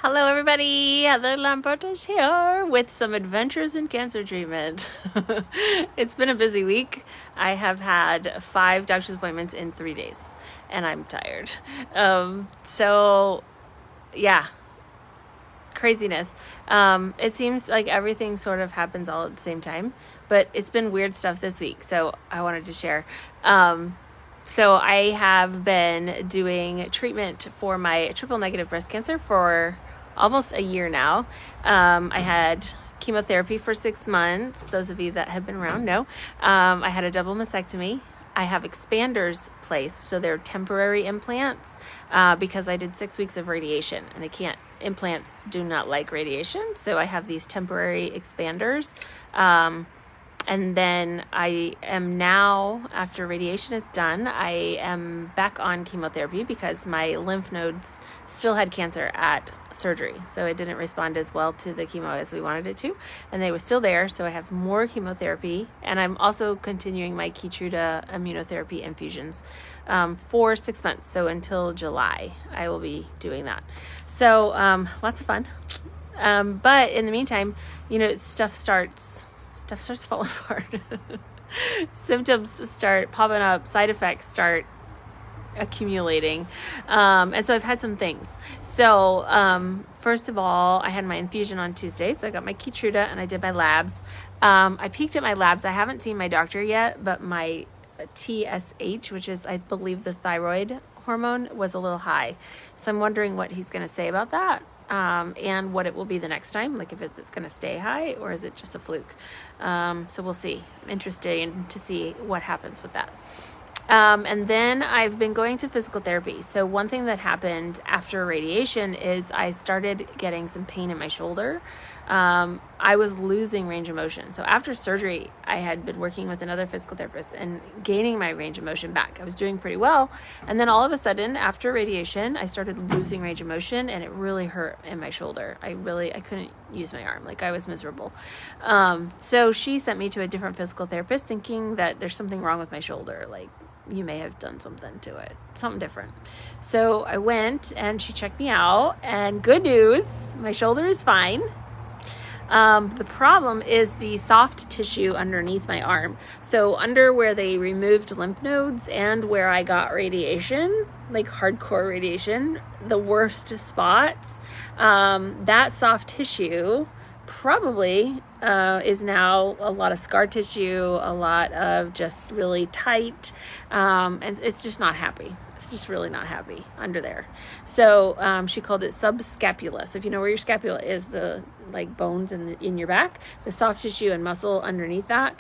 Hello everybody, Heather Lamberto's here with some adventures in cancer treatment. It's been a busy week. I have had 5 doctor's appointments in 3 days and I'm tired. So yeah, craziness. It seems like everything sort of happens all at the same time, but it's been weird stuff this week, so I wanted to share. So I have been doing treatment for my triple negative breast cancer for almost a year now. I had chemotherapy for 6 months. Those of you that have been around know. I had a double mastectomy. I have expanders placed, so they're temporary implants because I did 6 weeks of radiation, and implants do not like radiation, so I have these temporary expanders. And then I am now, after radiation is done, I am back on chemotherapy because my lymph nodes still had cancer at surgery. So it didn't respond as well to the chemo as we wanted it to. And they were still there. So I have more chemotherapy. And I'm also continuing my Keytruda immunotherapy infusions for 6 months. So until July, I will be doing that. So lots of fun. But in the meantime, stuff starts falling apart. Symptoms start popping up, side effects start accumulating. And so I've had some things. So first of all, I had my infusion on Tuesday. So I got my Keytruda and I did my labs. I peeked at my labs. I haven't seen my doctor yet, but my TSH, which is, I believe, the thyroid hormone, was a little high. So I'm wondering what he's going to say about that. And what it will be the next time, like if it's going to stay high or is it just a fluke. So we'll see. I'm interested to see what happens with that. And then I've been going to physical therapy. So one thing that happened after radiation is I started getting some pain in my shoulder. I was losing range of motion. So after surgery, I had been working with another physical therapist and gaining my range of motion back. I was doing pretty well. And then all of a sudden, after radiation, I started losing range of motion and it really hurt in my shoulder. I couldn't use my arm. Like, I was miserable. So she sent me to a different physical therapist thinking that there's something wrong with my shoulder. Like, you may have done something to it, something different. So I went and she checked me out, and good news, my shoulder is fine. The problem is the soft tissue underneath my arm. So under where they removed lymph nodes and where I got radiation, like hardcore radiation, the worst spots, that soft tissue probably is now a lot of scar tissue, a lot of just really tight, and it's just not happy. It's just really not happy under there. So she called it subscapula. So if you know where your scapula is, the like bones in your back, the soft tissue and muscle underneath that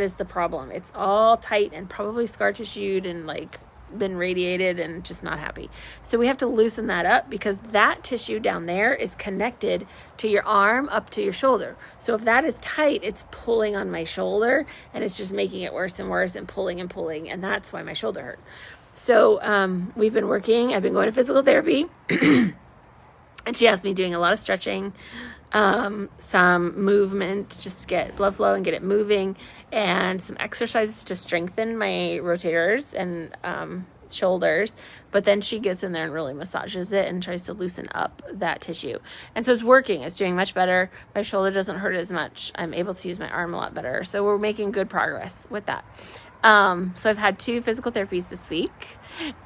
is the problem. It's all tight and probably scar tissued and like been radiated and just not happy. So we have to loosen that up because that tissue down there is connected to your arm up to your shoulder. So if that is tight, it's pulling on my shoulder and it's just making it worse and worse and pulling, and that's why my shoulder hurt. So we've been working. I've been going to physical therapy and she has me doing a lot of stretching, some movement just to get blood flow and get it moving, and some exercises to strengthen my rotators and shoulders. But then she gets in there and really massages it and tries to loosen up that tissue. And so it's working. It's doing much better. My shoulder doesn't hurt as much. I'm able to use my arm a lot better. So we're making good progress with that. So I've had 2 physical therapies this week.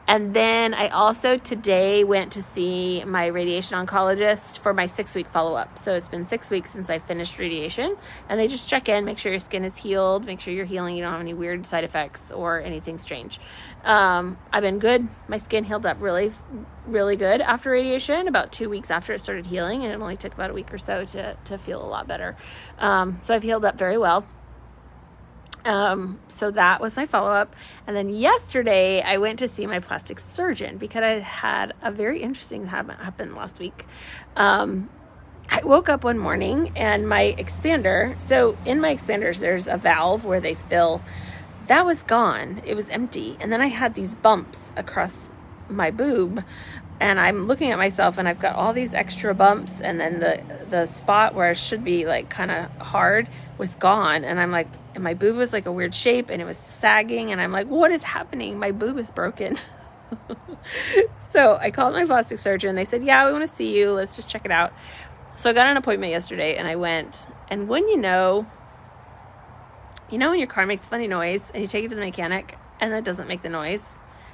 And then I also today went to see my radiation oncologist for my 6-week follow-up. So it's been 6 weeks since I finished radiation, and they just check in, make sure your skin is healed, make sure you're healing, you don't have any weird side effects or anything strange. I've been good. My skin healed up really, really good after radiation, about 2 weeks after it started healing, and it only took about a week or so to feel a lot better. So I've healed up very well. So that was my follow-up. And then yesterday I went to see my plastic surgeon because I had a very interesting happen last week. I woke up one morning and my expander, so in my expanders, there's a valve where they fill. That was gone. It was empty. And then I had these bumps across my boob, and I'm looking at myself and I've got all these extra bumps, and then the spot where it should be like kind of hard was gone. And I'm like, and my boob was like a weird shape and it was sagging, and I'm like, what is happening? My boob is broken. So I called my plastic surgeon. They said, yeah, we want to see you. Let's just check it out. So I got an appointment yesterday and I went. And when you know when your car makes a funny noise and you take it to the mechanic and it doesn't make the noise,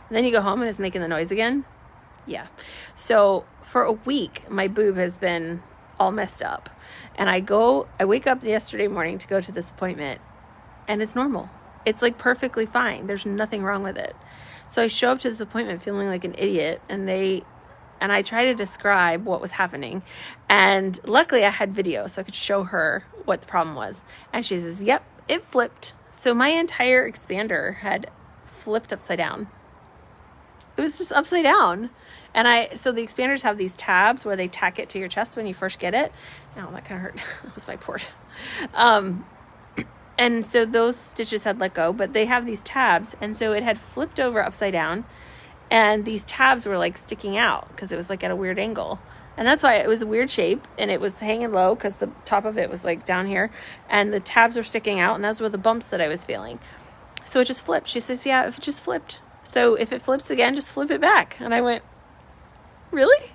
and then you go home and it's making the noise again? Yeah. So for a week, my boob has been all messed up. And I wake up yesterday morning to go to this appointment and it's normal. It's like perfectly fine. There's nothing wrong with it. So I show up to this appointment feeling like an idiot, and I try to describe what was happening. And luckily I had video so I could show her what the problem was. And she says, yep, it flipped. So my entire expander had flipped upside down. It was just upside down. And so the expanders have these tabs where they tack it to your chest when you first get it. Oh, that kind of hurt. That was my port. And so those stitches had let go, but they have these tabs. And so it had flipped over upside down, and these tabs were like sticking out because it was like at a weird angle. And that's why it was a weird shape, and it was hanging low because the top of it was like down here, and the tabs were sticking out, and those were the bumps that I was feeling. So it just flipped. She says, yeah, if it just flipped. So if it flips again, just flip it back. And I went, really?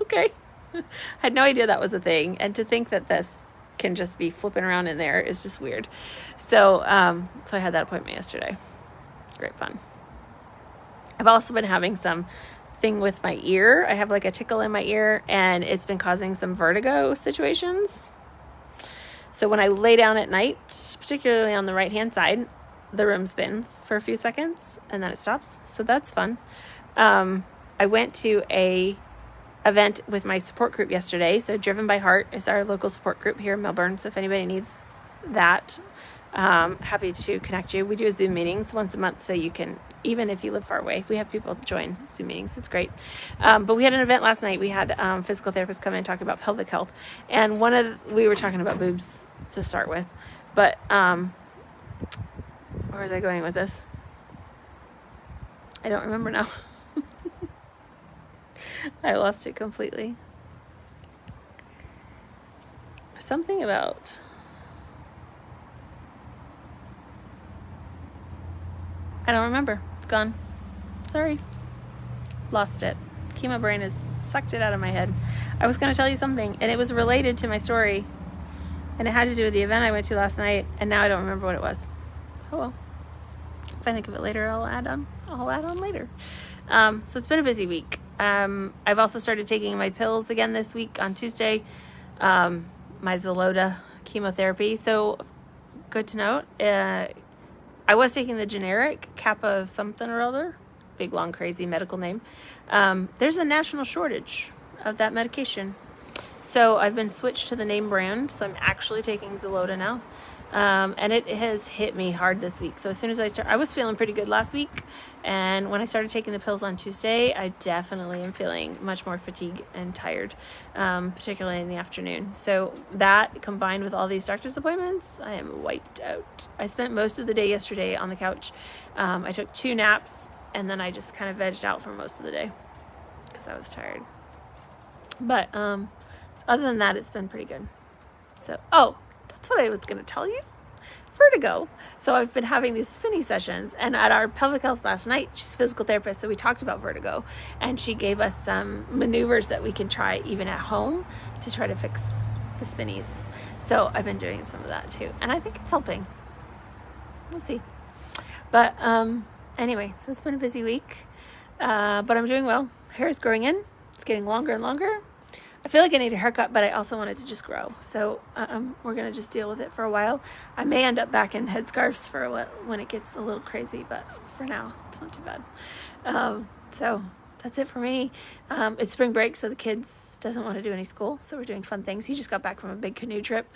Okay. I had no idea that was a thing. And to think that this can just be flipping around in there is just weird. So I had that appointment yesterday. Great fun. I've also been having some thing with my ear. I have like a tickle in my ear, and it's been causing some vertigo situations. So when I lay down at night, particularly on the right hand side, the room spins for a few seconds and then it stops. So that's fun. I went to a event with my support group yesterday. So Driven by Heart is our local support group here in Melbourne. So if anybody needs that, happy to connect you. We do Zoom meetings once a month, so you can, even if you live far away, we have people join Zoom meetings. It's great. But we had an event last night. We had physical therapists come in and talk about pelvic health, and we were talking about boobs to start with. But where was I going with this? I don't remember now. I lost it completely. Something about... I don't remember. It's gone. Sorry. Lost it. Chemo brain has sucked it out of my head. I was going to tell you something, and it was related to my story, and it had to do with the event I went to last night, and now I don't remember what it was. Oh well. If I think of it later, I'll add on later. So it's been a busy week. I've also started taking my pills again this week on Tuesday. My Xeloda chemotherapy. So good to note. I was taking the generic Kappa something or other, big, long, crazy medical name. There's a national shortage of that medication. So I've been switched to the name brand. So I'm actually taking Xeloda now. And it has hit me hard this week. So as soon as I was feeling pretty good last week. And when I started taking the pills on Tuesday, I definitely am feeling much more fatigued and tired, particularly in the afternoon. So that combined with all these doctor's appointments, I am wiped out. I spent most of the day yesterday on the couch. I took 2 naps, and then I just kind of vegged out for most of the day because I was tired. But other than that, it's been pretty good. So, that's what I was going to tell you. Vertigo. So I've been having these spinning sessions, and at our pelvic health last night, she's a physical therapist, so we talked about vertigo, and she gave us some maneuvers that we can try even at home to try to fix the spinnies. So I've been doing some of that too, and I think it's helping. We'll see. But anyway, so it's been a busy week, but I'm doing well. Hair is growing in. It's getting longer and longer. I feel like I need a haircut, but I also want it to just grow. So we're going to just deal with it for a while. I may end up back in headscarves for when it gets a little crazy, but for now, it's not too bad. So that's it for me. It's spring break, so the kids doesn't want to do any school. So we're doing fun things. He just got back from a big canoe trip.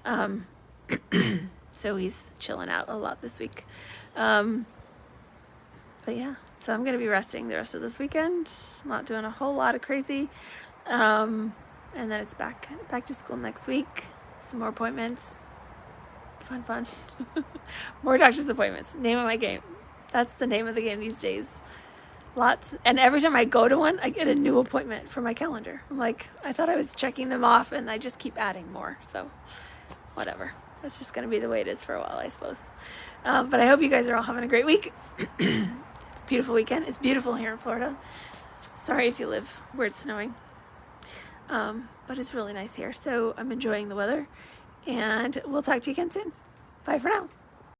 So he's chilling out a lot this week. But yeah, so I'm going to be resting the rest of this weekend. Not doing a whole lot of crazy. And then it's back to school next week. Some more appointments. Fun. More doctor's appointments. Name of my game. That's the name of the game these days. Lots. And every time I go to one, I get a new appointment for my calendar. I'm like, I thought I was checking them off, and I just keep adding more. So whatever. That's just going to be the way it is for a while, I suppose. But I hope you guys are all having a great week. If beautiful weekend. It's beautiful here in Florida. Sorry if you live where it's snowing. But it's really nice here. So I'm enjoying the weather, and we'll talk to you again soon. Bye for now.